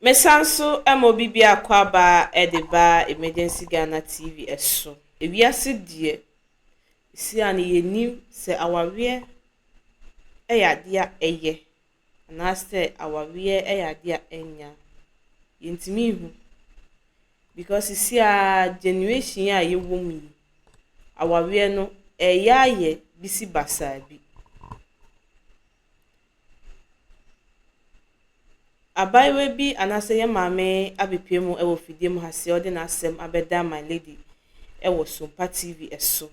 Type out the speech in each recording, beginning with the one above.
Mesanso emobibi akwaba edeba emergency Ghana TV eso. Ewiase die si an yenim se awawe eyade a eye. Na se awawe eyade a enya. Yentimi hu. Because si a generation a yewom yi. Awawe no eyaye bisi basabi. Abaiwe bi anase ye maame abepemu ewo fidiem hase ode na asem abeda my lady ewo Sumpa TV eso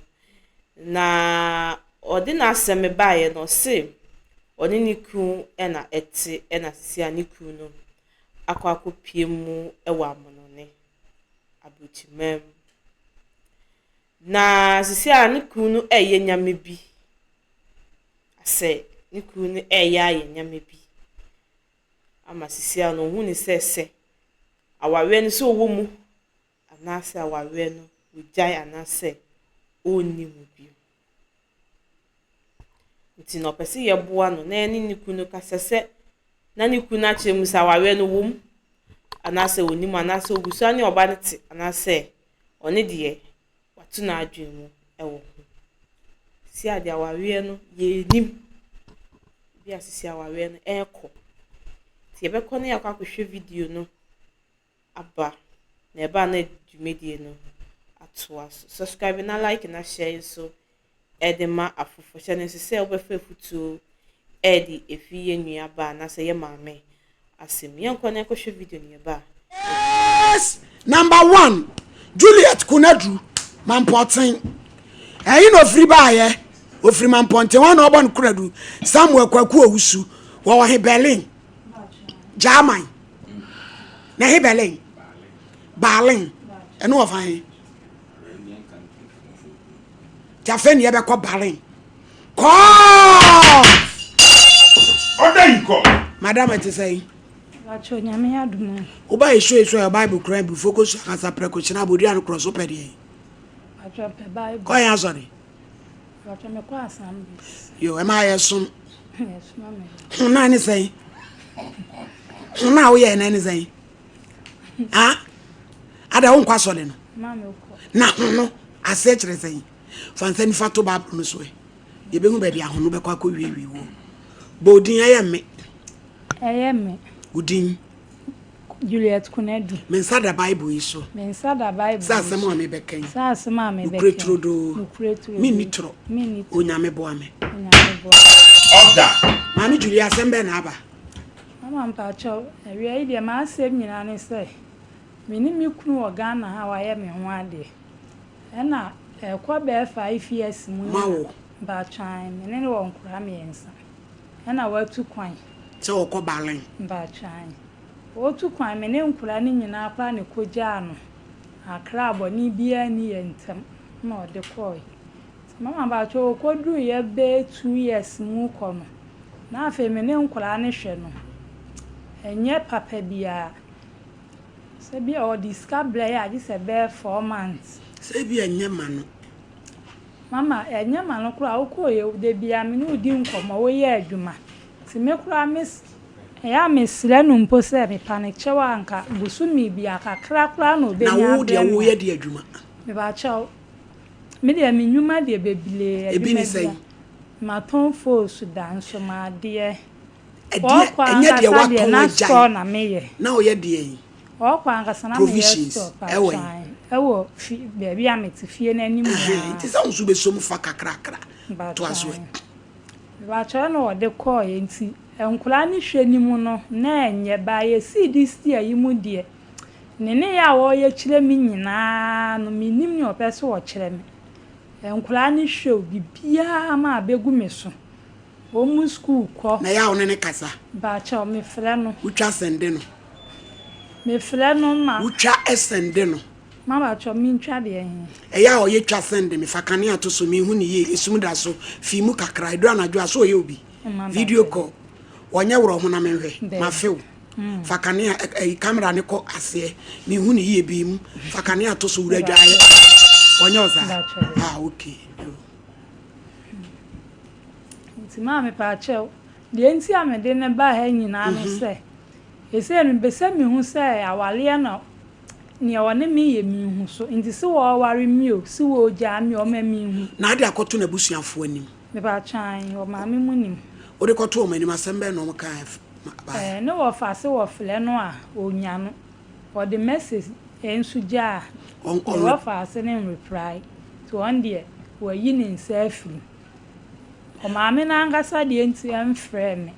na ode na asem baaye no se oni niku ena ete ena sia niku no akwakopiemu ewo amonone abuchimem na sisia niku no eye nyame bi ase niku no eye nyame bi ama sisia no hu ni sese awawe no so wo mu anase awawe no ujai anase oni mu bi nti no pese ye boa no na eni niku no kasese na niku na chemu sa awawe no wo mu anase oni mu anase ogusu ani oba nti anase oni de watu na adwen mu ewo si ade awawe no ye nim bi asisi awawe no eko Tiebe kone ya kwa kuhwe video no aba na eba na dwumedie no atoa so subscribe na like na share so edema afofo channel se obefa futu edi efiye nua ba na se ye maame asem ye kone kuhwe video ni ba. Yes! Number 1 Juliet Kunadu Mampotin eyi no free ba ye ofri Mampontin one obon Kunadu Samuel Kwaku Owusu wo he Berlin German na he Berlin eno of han Jafen ye be ko Berlin ko Oda ko madam it say Acho nyame adum oba e show your Bible cry be focus asa prekochina bodi an cross open dey acho pe Bible ko yan sorry acho me kwa asam yo am I some yes mama na ni say na wo ye na ni say ah ada won kwa sole no mama ko na no ase kire say fansan fa to Bible no so ye be hu ba dia hono be kwa ko wiwi wo bodin eye me udin Juliet Kunadu mensa da Bible iso mensa da Bible sa asem me be kan sa asem me be ukretrodo ukretrodo mi nitro onyame bo ame Oda mami Julia sembe na aba mama mpacho ewe ide ma asem nyina ne se meni mi kunu o Ghana ha wa ye me ho ade na ekwa be 5 years mu mawo ba chan meni ne won kura me ensa na watu kwan se okọ Berlin ba chan otu kwan meni nkura ne nyina akwa ne koja no akra aboni bia ni yentem na ode koi mama ba cho kodu ye be 2 years mu kono na afa meni nkura ne hwe no enye papa bia se bia o discover ya ji se be 4 months se bia enye mano mama enye mano kura okoye de bia me no di nkomo wo ye adwuma ti me kura miss ya mesre no mpo se me panic chewa anka busumi bia kakra kura no be nya na wo de wo ye de adwuma me ba chaw me de me nyuma de bebile ebi ni say ma ton fo sudan so ma de enye de wa ton na jai store na me ye na o ye de yi o kwa anka sana me ye store ewo be bia me ti fie na anim ya ti sa unsu be so mu fa kakra to aso ba chaw no de call ye nti enkula ni hwe ni mu no na enye ba ye CDC ayi mu de ne ya wo ye kire mi nyina no mi nim ni opese wo kire mi enkula ni hwe bibia ma abegu me so o mu school ko na ya one ne kasa ba cha me frɛ no utwa sende no me frɛ no ma utwa esende no ma ba cha mi ntwa de hin ya o ye twa sende me fakane ato so mi hu ni ye esum da so fi mu kakra edu anadwo aso ye obi video call onye woro ho na menhwe ma few fakane camera ne ko ase mi hu ni ye bi mu fakane ato so wura dwaye onye oza okay nti ma me pa che de nti amede ne ba ha nyina no se ese no bese mi hu say awale na ne wone mi ye mi hu so nti se wo ware mi o se wo ja mi o ma mi hu na ade akoto na busuafo anim me ba chan o ma mi munim o de koto o manim asembe no ka no wo fa se wo fle no a onya no o the message ensu ja on wo fa se ne reply to on there wo yi ne nsafi o ma mi na ngasa de enti em frɛ me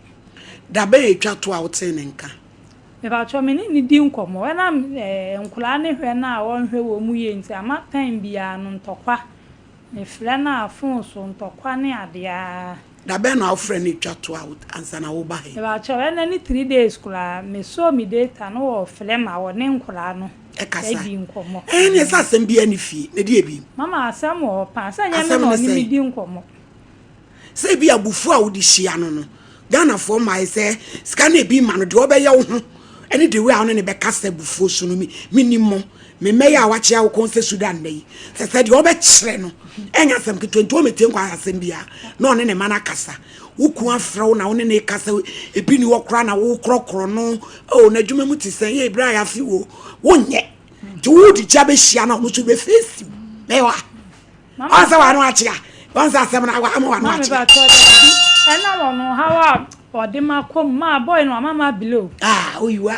da be etwa to a wote ne nka me ba cho me ni di nkomo we na nkula ne hwe na wo hwe wo mu ye nti ama time bia no ntokwa me frɛ na afon so ntokwa ne adea da be na ofre ne etwa to a ansa na wo ba he me ba cho we na ni 3 days kula me so mi data no wo frɛ ma wo ne nkula no e kasa di nkomo ne sa asem bia ne fie ne de ebi mama asem wo pa sa nya me no ni mi di nkomo se bi abufu a wo di hia no Ghana for my say scan e bi ma no de obeye wo ho ene de we a no ne be kasa bufu so no minimum me meya wa chia wo konse Sudan nei se de obe kire no enya asem ke 20 metem kwa asem bia na one ne mana kasa wo ku afra wo na one ne kasa e bi ni wo kra na wo krokro no o na dwuma mu ti sen ye bra ya fi wo nye ti wo di cha be hia na wo so be face mewa asa wa no achia once asem na wa no achia ena wono hawa odima kom ma boy no mama below oyiwa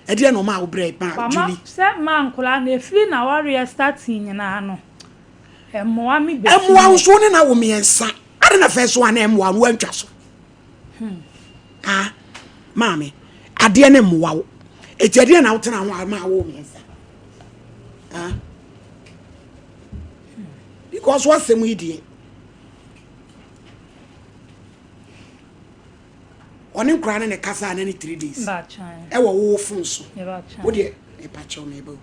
e de no ma wo bre pa Julie se ma nkula na efiri na warrior starting na no emoa mi be emoa wo so ne na wo miensa ade na first one emoa no antwa so mami ade na emoa wo eti ade na wo tena ho ma wo miensa because what sem idie oni nkra ne kasa na ni 3 days ba chan e wo fun so ba chan wo de e pa cho me bo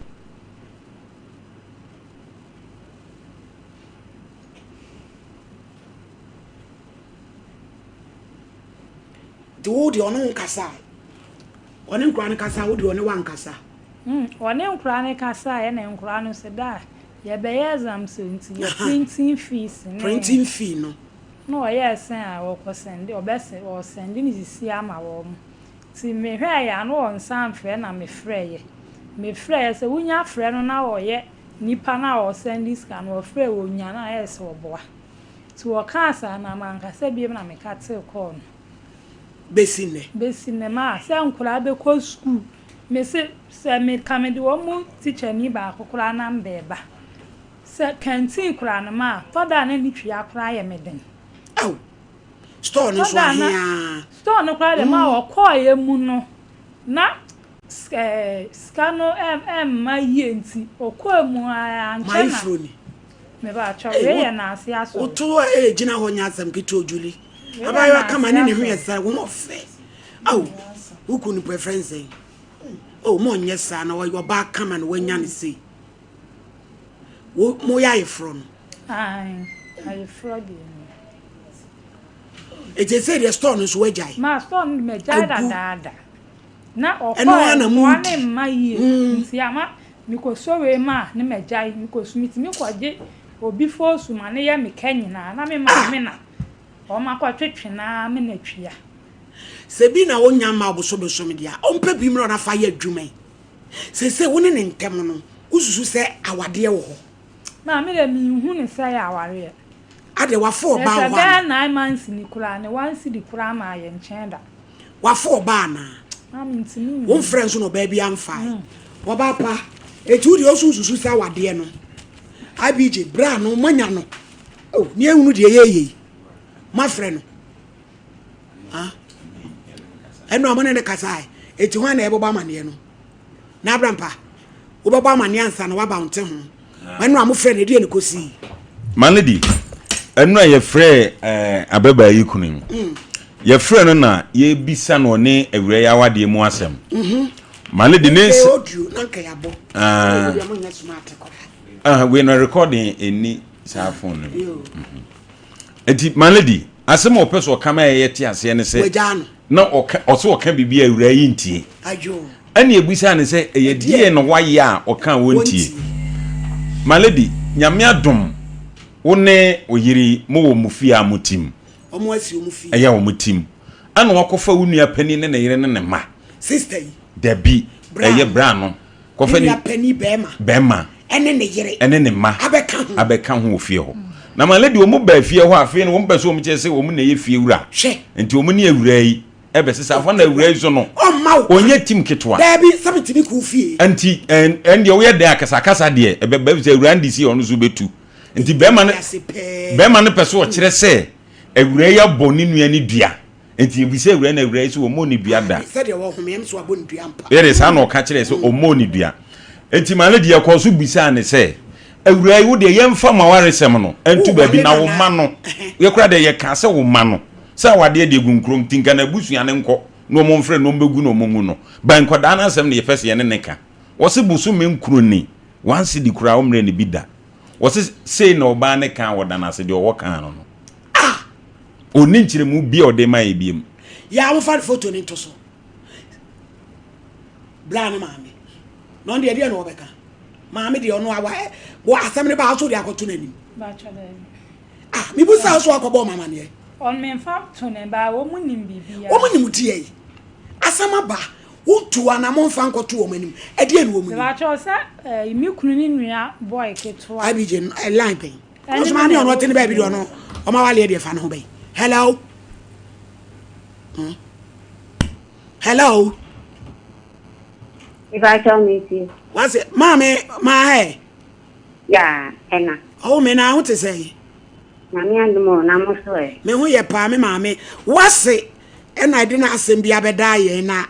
do de ono kasa oni nkra ne kasa wo de oni wan kasa oni nkra ne kasa e na nkra no se da ye be exam so nti ye printing fees printing fee no no yes a wo ko send o be se o send ni sisi ama wo ti me hwe ya no on san frɛ na me frɛ ye se wunya frɛ no na wo ye nipa na o send this kan wo frɛ wo nya na yes wo boa ti wo ka asa na manka se bi na me ka te ko no besine ma se nkura be ko school me se me kamedi wo mu teacher ni ba kokura na mbeba se canteen kura na ma toda na ni twia kura ye meden store no so ahia store no kwa de ma okoye mu no na scano ma yenti okomu anche na my froni me ba cho we ya na ase aso oto gina ho nya asem kito Julie abayo kama ni hwe sa wo mo fe uku ni preference mo nye sa na wo ba kama na wanya ne sei wo mo ya ifro no ai frodi eje say the store no so wajai ma store no me jai da na okwa ma yi nti ama mi ko sowe ma ne me jai mi ko sumiti mi ko je obi fo su ma ne ye me kanyina na me ma me na o ma ko twetwe na me na twia se bi na wonya ma oboso beso me dia ompa bi mro na fa ya adwuman se woni ne ntem no ususu se awade wo ho na me le mi hu ne se ya aware ade wa fo ba wa na 9 months ni kura ne 1 cedi kura ma ye nchenda wa fo ba na ntimi won friends no ba bi amfa wa ba pa etu di osusu se awade no abije bra no manya no ni ehunu de yeye ma friend no eno amane ne kasai eti ho na eboba mane no na abrampa wo baba mane ansa na wa ba nte ho eno am friend e de ne kosi manledi enu a ye frɛ ababa yi kunim ye frɛ no na ye bisa no ne awure ya wade mu asɛm manledi ne audio na nka yabo we mo nya smart ko we no recording eni sa phone eti manledi asɛm o peso kama ye te ase ne se na oso oka bibi awure yi ntie ajo ani ebisa ne se ye die no waye a oka wontie manledi nyame adom wone oyiri mo wo mufia mutim omo asi omufi eya wo mutim ana wakofa wunua pani ne yire ne ma sister yi Debi eye bra no ko fa ni penny bema ene ne yere ene ne ma abeka ho ofie ho na ma lady omu ba fie ho afie no wo mpe so omu che se omu na ye fie wura enti omu ne awura yi ebe sesa afọ na awura yi so no onye tim ketwa Debi sabiti bi ku fie enti en wo ye de akasa de ebe ba se awura ndisi onu so betu enti bema ne pese o kire se awura ya boni nua ni dua enti ebise awura na awura yi so omu ni dua da se de wo homem so aboni dua mpa yere sa na o ka kire se omu ni dua enti ma lady yakọ so bisa ne se awura yi wo de yemfa mawaresem no entu ba bi na wo ma no ye kura de ye ka se wo ma no sa wade de gunkrom tinka na busua ne nko no mo mfre no mbegu no mo ngu no ban koda na asem ne yefese ye ne neka wo se busu me nkuro ni wansi di kura omre ne bida wo se sei na oba ne kan woda na se de wo kan no oni nkyire mu bia ode ma ye biem ya wo fa photo ni to so bla na mami no de na obeka mami de ono awa wo asem ne ba so de akoto nanim ba chale mi bu sa so akobo mama ne on me fa to ne ba wo munim bibia wo munim tie asama ba wo tu ana mo fa nkoto wo manim e de na wo munim ba cho sa mi kunu ni nua boy keto abije line pen Osman ni ono tini ba bi do no o ma wale de fa no be hello hello if I tell me see what's it mama ma hey yeah ena oh me na what to say na me andmo na mo so e me hu ye pa me mama what's it and I didn't asem bia beda ye na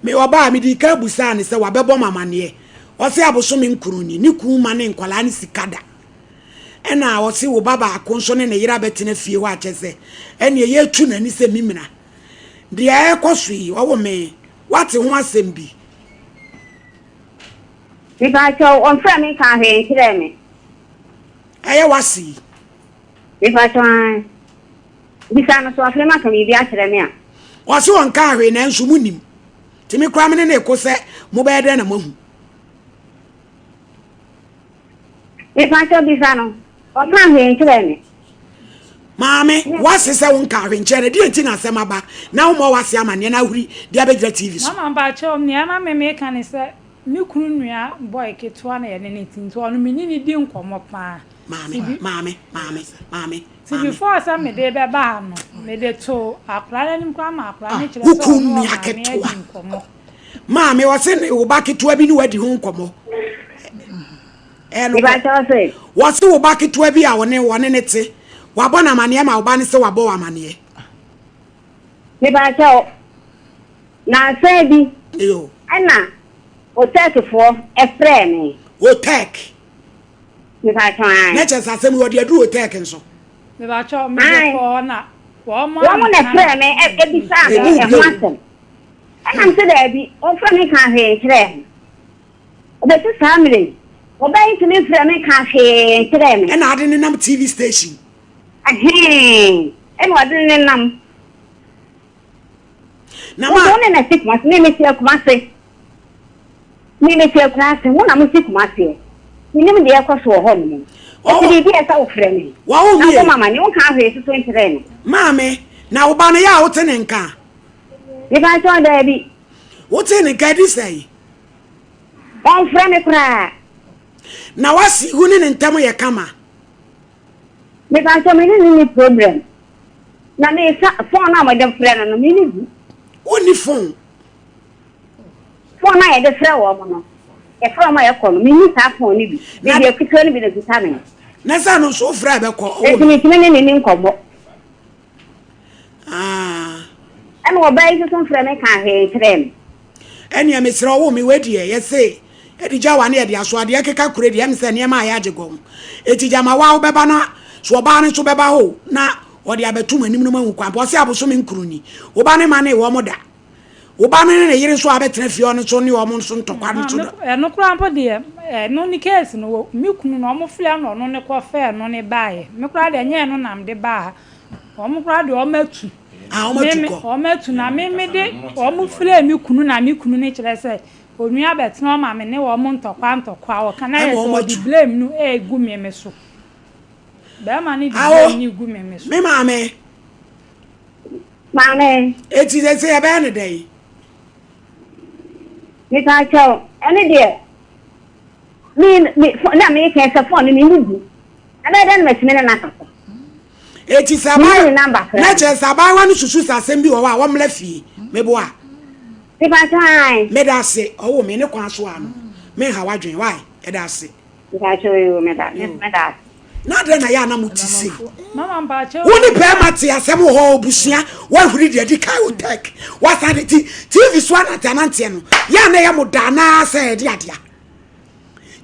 me oba me di ka busa ne se wabebo mama ne o se aboso me nkuru ni ku ma ne nkwala ne sikada ena o se wo baba akonso ne yira betene fie wa chese ene ye tu na ni se mimina de e kwosui wo me wate ho asem bi if I tell on friend me can he kire me aye wasi if I try bisa no so afrema kan bi a kire me a o se won ka hwe na nso munim timi kwa me ne ekose mo be de na mahu if I tell bisa no o kan he kire me Mame, what's this? I won't carry in Cherry, dear Tina Samaba. Now more was Yaman, and I will the other TV. Mama ba cho me ama me make an say me kunu nua boy keto na ye ne tin to no me ni di nkomo pa. Mame. See before some me dey be ba no, me dey to akra nim kwa ma akra ne kire so. Hukum mi aketo. Mame was in o back to abi ni wadi ho nkomo. If I tell say, what's the back to abi a one nete? Wabona mane ma oba ne se wabo amane me ba tell na say bi yo ana o take for e frame me o take me ba tell na che sasem wo de adu o take nso me ba cho me for na wo mo na frame me e bi sa e ho asem ana se da bi o frame kan he kire o be se family o ba yin me frame kan he kire me e na ade ne nam TV station and what didn't nam. Now, only a 6 months, name is your classy. Name is your class, and one I'm 6 months here. You never dare cross your home. Oh, the idea is so friendly. Wow, mamma, you can't raise 20 rain. Mammy, now Banna out and car. If I join the baby, what's in a caddy say? All friendly cry. Now I see who didn't tell me a camera. Because I mean, any problem. Now, they phone out with them friend and a minute. Only phone. Phone I had a flower. A from my economy, you have phone. Maybe a quick turn with the timing. Nazano so frabako. Ah, and what basis on friend I can't hear them. And you miss Row me wait here, yes, say. Edi jawa ne de aso ade akeka kure de em se ne ma ya jegom eti jama wa obeba na so oba ne so beba ho na ode abetum anim no mahu kwa bo se aboso me nkuruni oba ne ma ne wo moda oba ne ne yire so abetena fie ono so ne wo mo so ntokwa no so no kura mpo de no ni case no mi kunu no mo fle no no ne ko fe no ne baaye me kura de nye no nam de baa o mo kura de o matu o matu na me de o mo fle mi kunu na mi kunu ne kire se onua betena ma me ne wo mo ntokwa wo kana ye so di blame no egu me so be ma ni di blame ni gu me so me mame eti ze se ya be ne dey Me ka chow. Any dear. Me na me can say phone me ni. And I don't me na kasa. Eti saba na che saba wa no susu sasem bi wo wa wo mla fie mebo a Me ka chow. me da se owo me ne kwan so ano me ha wadwen why e da se Me ka chow you me da. na de na ya na mutisi Mama mpache. woni pe mate asem ho obusua wa huri de di kai otek wa sa de TV so na tanante no ya na ya muda na se de adia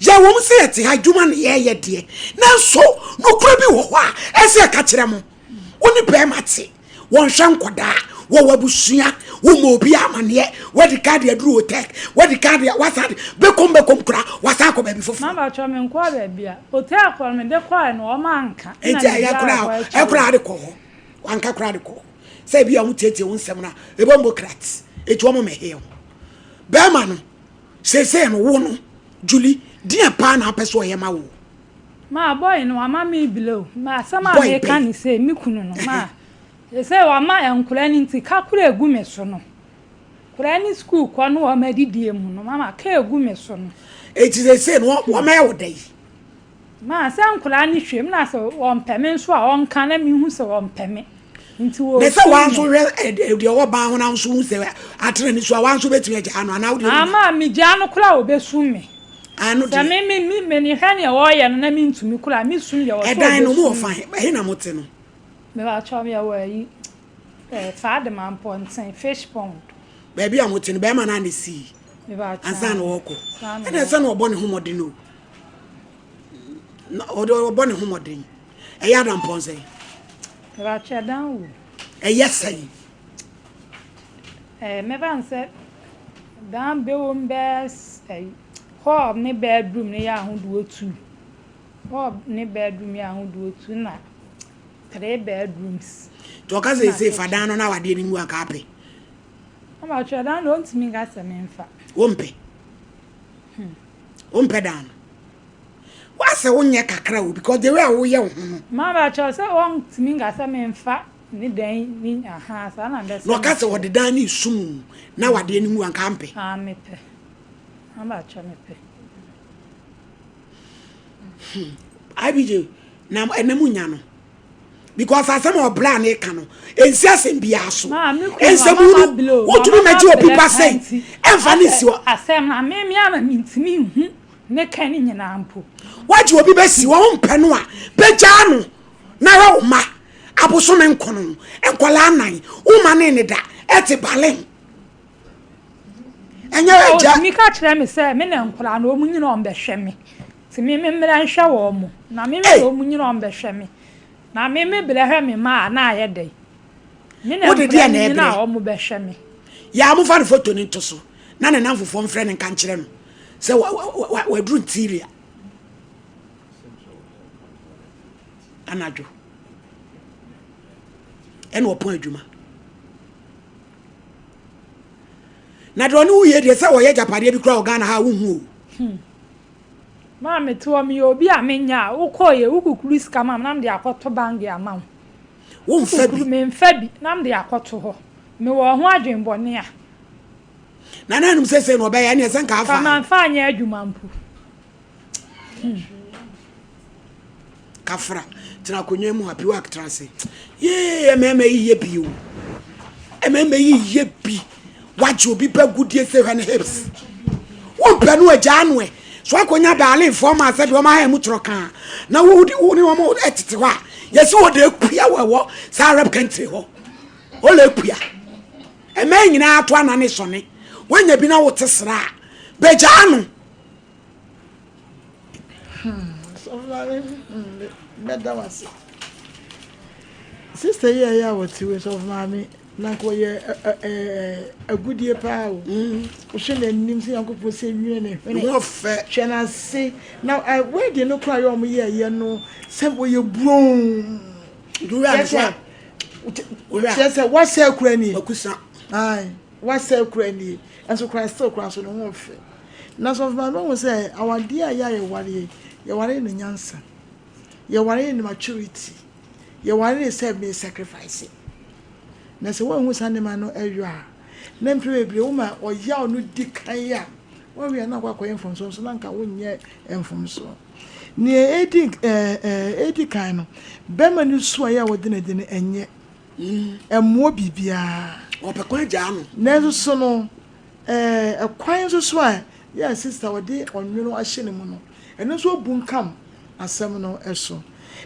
ya wo mse ete ha dwuma na ye de na so no kura bi wo a ese ka kire mo woni pe mate won hwe nkoda wo wabusua wo mo obi amane wo de ka de aduru otek wo de ka de wa sa de bekom kura wa sa ko ba bi fofu Mama cho me nkwa ba bia. Hotel kwa me de kwa no o manka. enti ya kura de ko wanka kura de ko say bia mu tete won sem na e bomocrat eti wo mo me he be ma no say no wo no Julie dia pa na peso ye ma wo Ma boy no ama me below. Ma sama me kan say mi kunu no ma. E say wa ma enkura ni nti ka kura egu me so no. Kura ni school kwa no o ma didie mu no mama ka egu me so no. eti say no wo ma wo dai Ma se nkura ni hwem na se wo mpeme nso a on kan na mi hu se wo mpeme. Nti wo ne say wan so de wo ba ho na so hu se atre ni so wan so betumi agya ano na wo de ama mi gya no kura wo besu me. ano Sa me ni hwane wo ye no na mi ntumi kura mi sum ye wo. edan no mo fan he na mote no Me ba cho me wa yi faade man ponten fish pond. ba bia mote no be ma na ne si Me ba cho. ansa na wo ko ene say no obo ne homode no na obo ne homode e ya dan ponse Me ba cho dan wo. e yesai Me ba nse dan be wo mbes hall ne bedroom ne ya ahodo otu. Hall ne bedroom ya ahodo otu na 3 bedrooms. to ka say fadan no na wade ni mu aka ape Ama cho dan no ntimi ga se me mfa. wompe dan wa se wonye kakra wo because the way wo ye wo Ma ba cho se on ntimi ga se me mfa ni dan ni aha sa na mbes. no ka se wo de dan ni sum na wade ni mu aka ampe Ah me pe. Ama cho me pe. abije na enamu nya no because asem o plan e kan no ensi asem bia so ensemu no wotumi meji obi pa say emfa ni si wo asem na me ama mintimi hu ne kan ni nyina ampo waji obi be si wo mpe no a beja no na ra wo ma aboso me nkono enkola anan wo ma ne ne da eti balen enya eja mi ka kire me say me na nkola na omu nyina on be hwe me ti me mmra nhwa wo mu na me me omu nyina on be hwe me na me bele hwe me ma na aye dai me na nyina omu be hwe me ya mu fa the photo ni to so na ne nan fofo mfre ne kan kire no se wa dru interior anajo en wo pon adwuma na do ni wo ye de se wo ye japade bi kura ogana ha wo hu ma me to me obi a menya wo koye wo kukuru ska mam nam de akoto bangi amam wo mfa bi me mfa bi nam de akoto ho me wo ho adwenbone a na nanum sese no be ya ne se nka afa ka man fa anya adwuma mpu kafra tena konye mu happy work trance ye ememe yiye bi o ememe yiye bi waje obi pa gudie se hwane hips wo panu agya no e so akonya dale informa se de o ma ha mu troka na wo ni wo mo etete ho a yesi wo de akua wo sa arab country ho o le akua eme nyina ato anane sone wanya bi na wo tesra begya no so beda wase sister ya wati we so mama na ko ye agudie pa o o hwe nim se yankopɔ se nwie ne wo fe hwe na se na we de no kra yo mo ye no se wo ye bron du ya so se wase akura ni akusa ai wase akura ni enso Christ kra so no wo fe na so mama wo se awade ya ye ware no nyansa ye ware no maturity ye ware no say me sacrifice na se won hu sanema no ehwa na mpre bebre wo ma oya onu di kan ya wo wi na kwa koyem so na nka wo nye enfom so ni edi kan no be ma ni so ya wo de na de enye emmo bibia opekwa ja no na so no kwan so a ya sister wo de onweno ahye ne mu no eno so bunkam asem no eso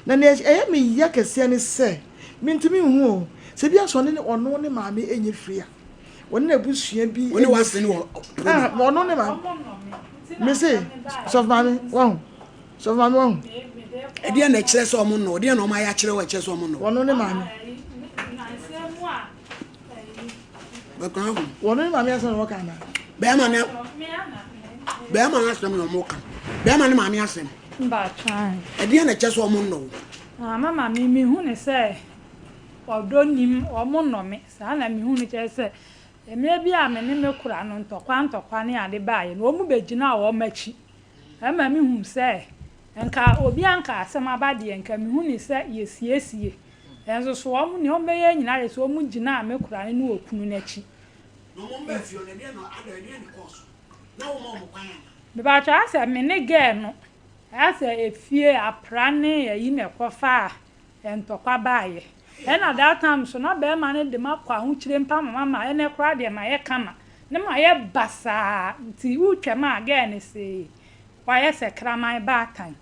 na ne me ya kese ne se mintimi hu o se bia so ne ono ne maame enye fria woni na busua bi woni wase ne wo ono ne maame me say so maame won so maame won e dia na kire so omo no dia na o ma ya kire wa kire so omo no ono ne maame bakran ono ne maame aso no kana be ma na asem no mo kan be ma ne maame asem Mba try. e dia na kire so omo no Mama mi hu ne say odo nim omo no me sa na mi hu ne che say eme bia me ne me kura no ntokwa ne ade baaye no omu begina wo machi ama mi hu say enka obi anka asem abade enka mi hu ne say yesiesie enso so omu ne omeye nyina re so omu gina me kura ne no okunu n'achi no mo mba fio ne dia no ada dia ne course na wo mo kwan me ba cha ase me ne ge no ase efie aprane yi ne kofa entokwa baaye ena that time so na be ma ne de makwa hu kire mpa mama ene kra de ma ye kama ne ma ye basa ti utwa ma ge ne se wa ye se kraman ba tan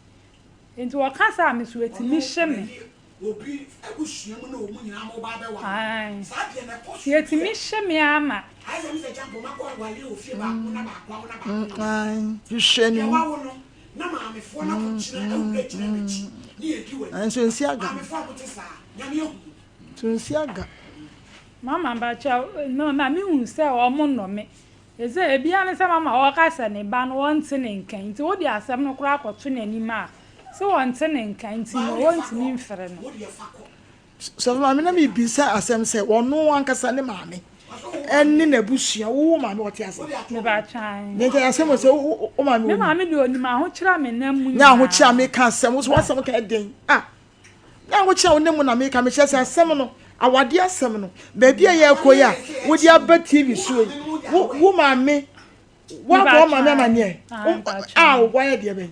enti wo kasa me so etimi hye me obi abusua mu na o mu nyina mo ba be wa ai sa de na course ti etimi hye me ama ai se mi se jambo makwa wale o fie ba ko na ba kwa na ba ai you sheni ya wa wo no na maame fo na ko kire na o kire na chi ni edi we anso nsi aga maame fo ko te sa nyame ehu so nsi aga mama ba cha no ma mi hu se o mo no me eze ebia ne se mama o kasa ne ba no wonte ne nkan nti wo di asem no kura akoto n'ani ma se wonte ne nkan nti no wonte ni mfere no wo de fa ko so maame na mi bisa asem se wono ankasa ne maame enni na busua wo maame wote ase me ba chan ne ka asem se o maame me wo mama de oni ma ho kira me na mu nya ho chia me ka asem so wasem ka den nya ho chia wo ne mu na me ka me chia se asem no awade asem no ba bia ye koyi a wo di aba TV so wo maame wa bo maame amanye wo ya de be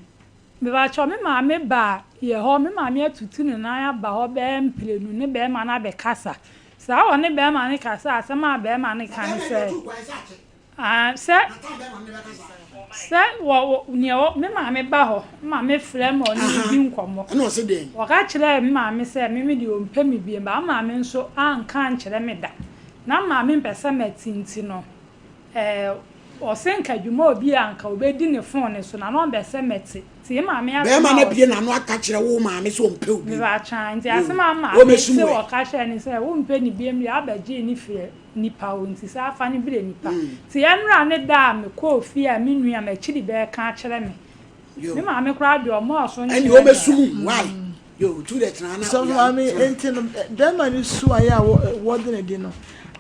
me ba cho me mama ba ye ho me mama atutu ne na ya ba ho be mprenu ne be ma na be kasa sa wo ne be ma ne kasa asema be ma ne kan se se wo ne wo me mama ba ho mama frɛ mo ne bi nkomo na o se de wo ka kire me mama se me de o mpa me bi ba mama nso anka nkire me da na mama mpese matinti no o senka dwuma obi anka obedi ne phone ne so na no mbese meti ti mama ya be ma na bie na no aka kire wo maame so mpe obi me ba chan ti asema mama se wo ka hye ne se wo mpe ni biem ya abaji ni fie nipa wo nti sa afa ni bire nipa ti enra ne da me ko ofi a me nua ma chiri be ka kire me me mama kra de o mo so and you obesum why yo to the trana so maame enti no dem ani su aya wo de ne di no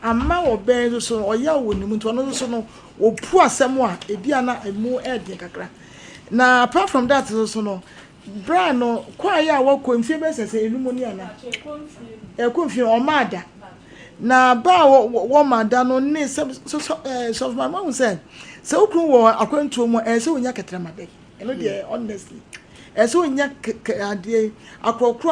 amma wo be so oya wo ni mu to no so no opu asem a ebia na emu ede kakra na apart from that so no bra no kwa ya wo konfie be sese enumu ni ana konfie o mada na ba wo mada no ne so my mom said so okun wo akwantuo mu se onya ketra made eno de honestly so onya ade akrokro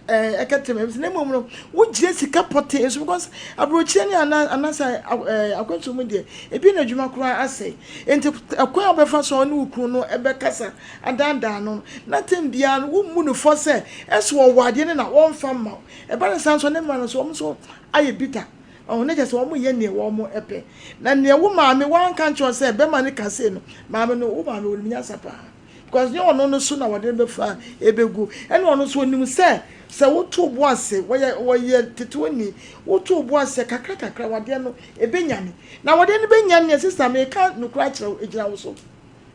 eketem na mom no wo gire sika pote so because abrochie ni ana say akwantuo mu de ebi na dwuma kro ase enti akwan obefa so ne ukru no ebekasa adanda no na tembia no wo mu no for say eso wo wade ne na won fa ma e ba san so ne ma no so so aye bita o ne jese wo mu ye ne wo mu epe na ne wo maame wan kan cho say be ma ne kase no maame no wo maame wo nya sapa because you no so na wade be fa ebegu ene ono so onim say wo to bo ase wo ye tetoni wo to bo ase kakra wade no ebenyane na wade no benyane sister me ka no kra kire ejira wo so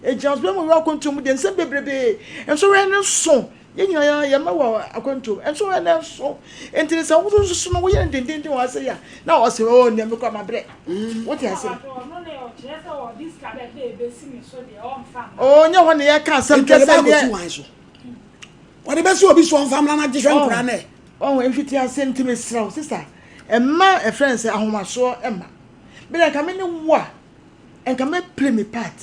ejira wo be mo wa kontum de nsem bebrebe enso we ne so yenyina ya ma wa akwantum enso we ne so entire sa wo so no wo ye ndendende wa ase ya na wo se o ne me kwa mabre what you say oh nya wona ye ka sam kese ne what be so obi so famla na jehwe nkura na oh emfiti ase ntime sraw sister emma e friends ahomaso emma me na kame ne wo a enka me play me part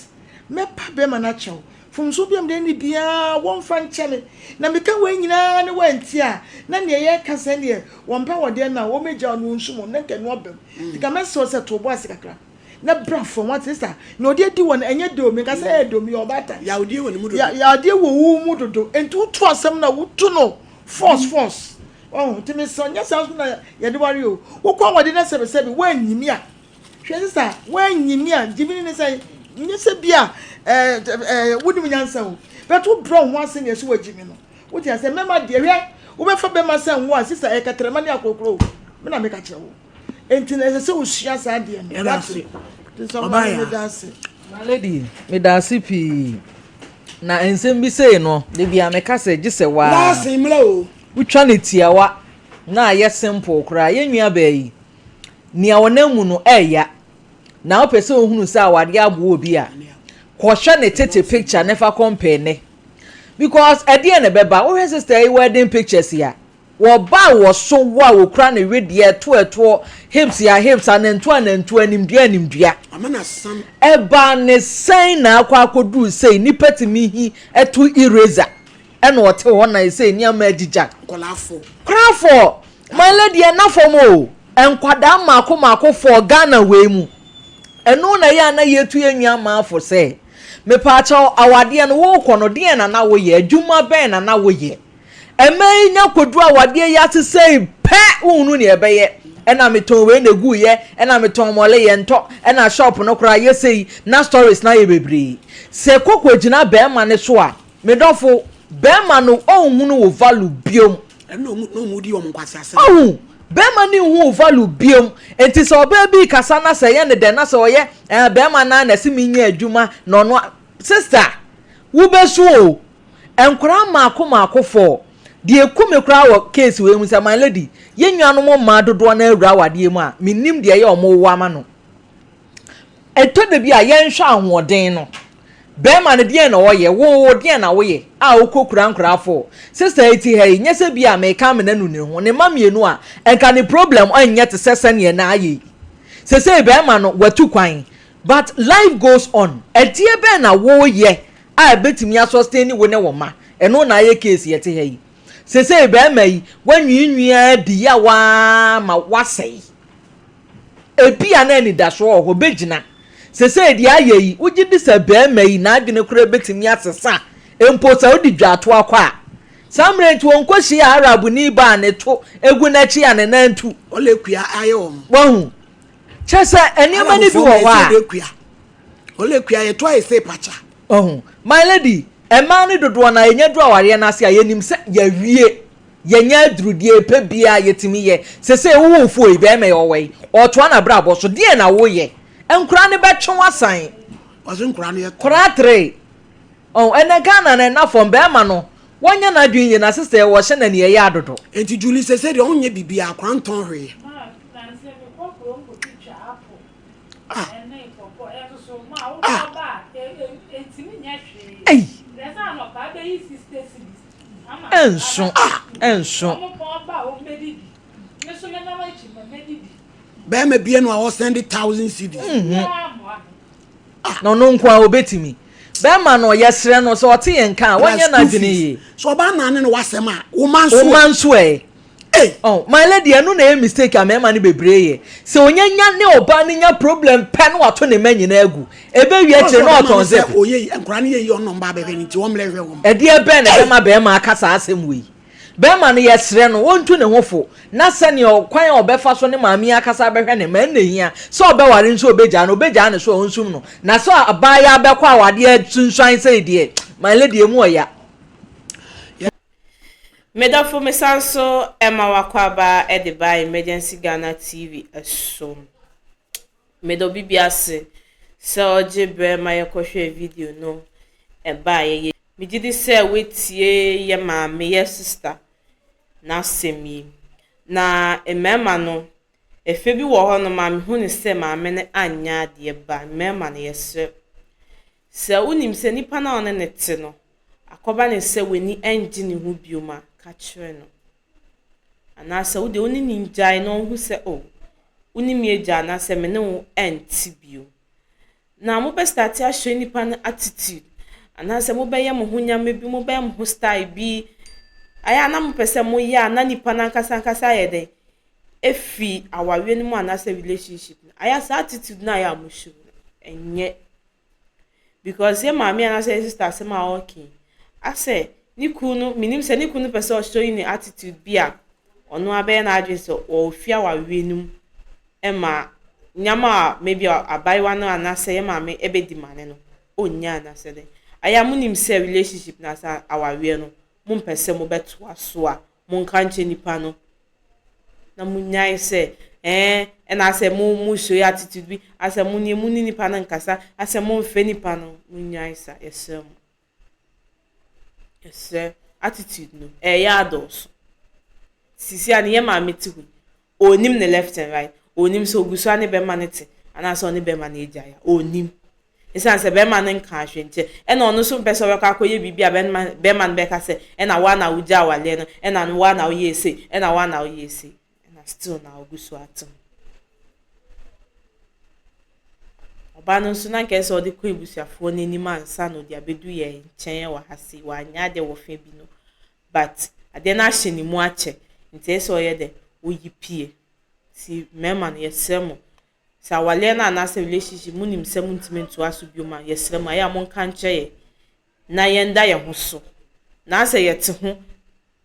me pa be ma na chew from so biam de ni bia won fa nche me na me ka we nyina ne wanti a na ne ye ka se ne won pa wode na wo meja no nsum na nke no obem tika me so se to bo asikakra na bra from what sister na odi di won enye do me ka se do me obata ya odi wo ne mu do ya odi wo wu mu do enti to asem na wo to no force oh timi so nya sounds na ya de wari o wo kwa wode na sebe wa nyimi a hwe sister wa nyimi a jibini ne say nye se bia wodi mu nyansa o but wo bro ho ase ne so wajimi no wo ti ase mema de hwe wo be fa be ma say wo sister e katrema ne akokoro me na me ka kire wo enti na se wo sua sa de no that's it my lady me da sipi na ensem bi sei no de bia me ka se gise wa na simla o wutwa ne tiawa na ye simple kra ye nwia ba yi nia wonamu no eya na opese ohunu se awade abo obi a ko hwe ne tete picture never compare ne because ade ne beba wo hwe sister wedding pictures ya wo ba wo so wa wo kra ne wedie to hips ya hips anentu animdua amana sam eba ne sen na akwakodu sei nipetimi hi etu eraser ena wote ho na sei ni ama agija krafo my lady na fomo enkwada mako for Ghana we mu eno na ya na yetu enwa ma afo sei me pa cha awade no wo kono de na wo ye adwuma ben na wo ye emai nya kodu awade ya te sei pe unu ne ebeye ena meton we na gu ye ena meton mole ye nto ena shop no kra ye sei na stories na ye bebre se kokko gina be ma ne so a me dofo be ma no ohunu wo value biom no mu di o mkwase ase oh be ma ni hu value biom enti se oba bi kasa na se ye ne de na se oye be ma na se minya adwuma no no sister wo be so o enkura mako for die kume kura wo case we mu say my lady ye nnuano ma dodo na awura wade mu a minnim de ye omo wo ama no eto de bi a ye nhwa ahoden no be ma ne de na wo ye wo de na wo ye a okokura nkura fo sister eti hey nyese bi a me ka me nanu ne ho ne mamienu a enka ne problem anye te sese ne na aye sese be ma no watu kwan but life goes on edie be na wo ye a betimi asustain wo ne wo ma eno na aye case ye te hey sese be mai wanwinwia di ya wa ma wasei ebia na ni daso ho begina sese di ayeyi ugidi se be mai na adwene kura betimi asesa empo sa odi dwato akwa samre nti won koshi arabu ni ba ne to egu na chi ane na ntu ole kua aye o wahu chese eniama ni bi wo wa ole kua ye to aye se pacha my lady ema ni dodo na enya dru aware na ase ayenim se ya wie yenya drudie pe bia yetimi ye sese wo fu e be me owei oto na bra bo so die na wo ye enkura ne be twen wasan wazo nkura ne kura 3 ene Ghana na fom be ma no wonya na dwen ye na sister wo hye na ne ye adodo enti Julie sese de onye bibia akwa nton hwe Ei enso be me bie no a wo send 1000 cedis no nkwa obetimi be ma no yesre no so ote ye nka wonya na dwene ye so ba na ne no wasem a wo manso my lady anu na mistake am ma ne bebreye se onyanya ne oba ne nya problem pe no wato ne manyi na agu ebe wi akire no oton ze oye enkura ne ye ono mba be ni ti wo mle hwe wo e de be na be ma akasa asem wi be ma no yesre no wontu ne hofo na se ne okwan obefa so ne maami akasa be hwe ne man na hia so obeware nso obeja ne so onsum no na so abaya abekwa awade atunsuan se de my lady emu oya Medafo mesanso Emma Wakwaba Ediba Emergency Ghana TV so Medo bibiase se oje bre ma yekohwe video no eba ye migidi se wetie ye ma me ye sister na semi na emema no efe bi wo ho no ma me hu ne se ma me ne anya de ba emema ne yesre se unim se nipa na one ne te no akoba ne se weni engine hu bioma kachre no ana se wo de oni ninjai no hu se o uni mi eja na se me ne wo enti bio na mo be start a show nipa na attitude ana se mo be ye mo hunya me bi mo be mo style bi aya na mo pese mo ya na nipa na nkasa ye den efi awawe ni mo ana se relationship aya sa attitude na ya mo show enye because ye mama ana se sister se ma okay ase ni kunu minim se ni kunu pese o show ni attitude bia ono abe na adwe so o fi awawe num ema nyama maybe abaiwa no anase ye mama ebe di mane no onya anase den aya munim se relationship na sa awawe no mo pese mo beto aso a mo nka nche nipa no na munyai se na se mo show your attitude bi ase mo ni nipa na nkasa ase mo mfe nipa no munyai sa yesem attitude no ya ados sisi ani ye ma meti hu onim ne left and right onim so gusu ani be manete ana so oni be manage ya onim isan se be man nka ahwenche na ono so pese we ka koye bibia be man be ka se na wa na uja wale no na wa na oye ese na wa na oye ese na still na ogusu atum oba no so na nke se odi ko ebusuafo n'ani mansa no dia bedu ye nchen wa hase wa anya de wo fe bi no but ade na hye ni mu ache nte se oye de oyipie si mema no yesemo sa wale na na se relationship mu nim sem ntiment aso bioma yesrem aya mo nka nche na yenda ye ho so na se yete ho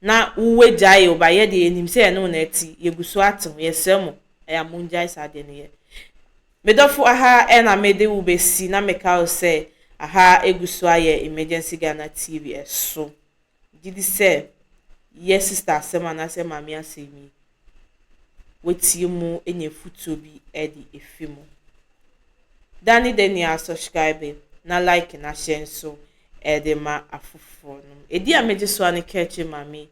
na uwe jaye obaye de enim se ye no na eti yeguso atem yesrem aya mo njai sa de ne ye medofo aha na mede ubesi na meka o se aha eguso aye emergency Ghana TV eso gidi se yes sister sema na se mama asemi wetie mu enye futo bi edi efimo dani denia subscribe na like na share so edema afufo no edi ameje so an keche mami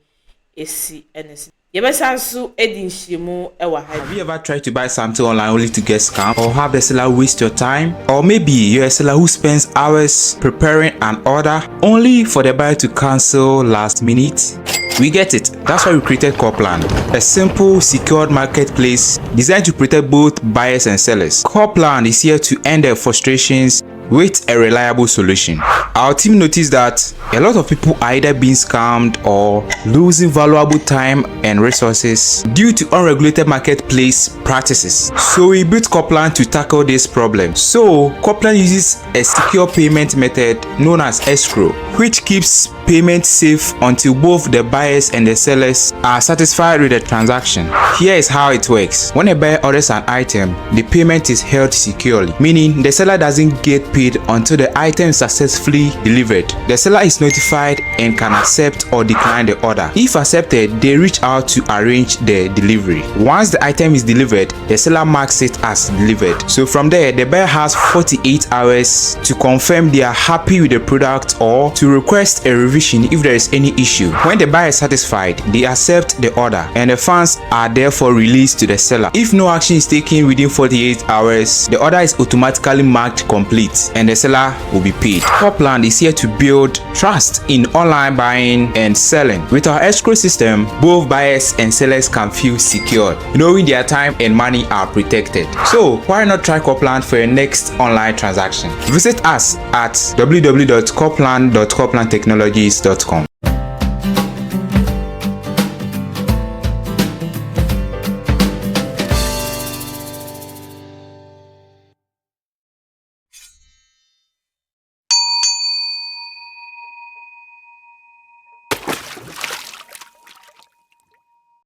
esi enesi yebesansu edi nhyimu ewa ha. Have you ever tried to buy something online only to get scammed, or have the seller waste your time? Or maybe you're a seller who spends hours preparing an order only for the buyer to cancel last minute? We get it. That's why we created Copland, a simple, secured marketplace designed to protect both buyers and sellers. Copland is here to end their frustrations with a reliable solution. Our team noticed that a lot of people are either being scammed or losing valuable time and resources due to unregulated marketplace practices. So we built Copland to tackle this problem. So Copland uses a secure payment method known as escrow, which keeps payment safe until both the buyers and the sellers are satisfied with the transaction. Here is how it works. When a buyer orders an item, the payment is held securely, meaning the seller doesn't get paid until the item is successfully delivered. The seller is notified and can accept or decline the order. If accepted, they reach out to arrange the delivery. Once the item is delivered, the seller marks it as delivered. So from there, the buyer has 48 hours to confirm they are happy with the product or to request a revision if there is any issue. When the buyer is satisfied, they accept the order and the funds are therefore released to the seller. If no action is taken within 48 hours, the order is automatically marked complete and the seller will be paid. Copland is here to build trust in online buying and selling. With our escrow system, both buyers and sellers can feel secure, knowing their time and money are protected. So why not try Copland for your next online transaction? Visit us at www.copland.coplandtechnologies.com.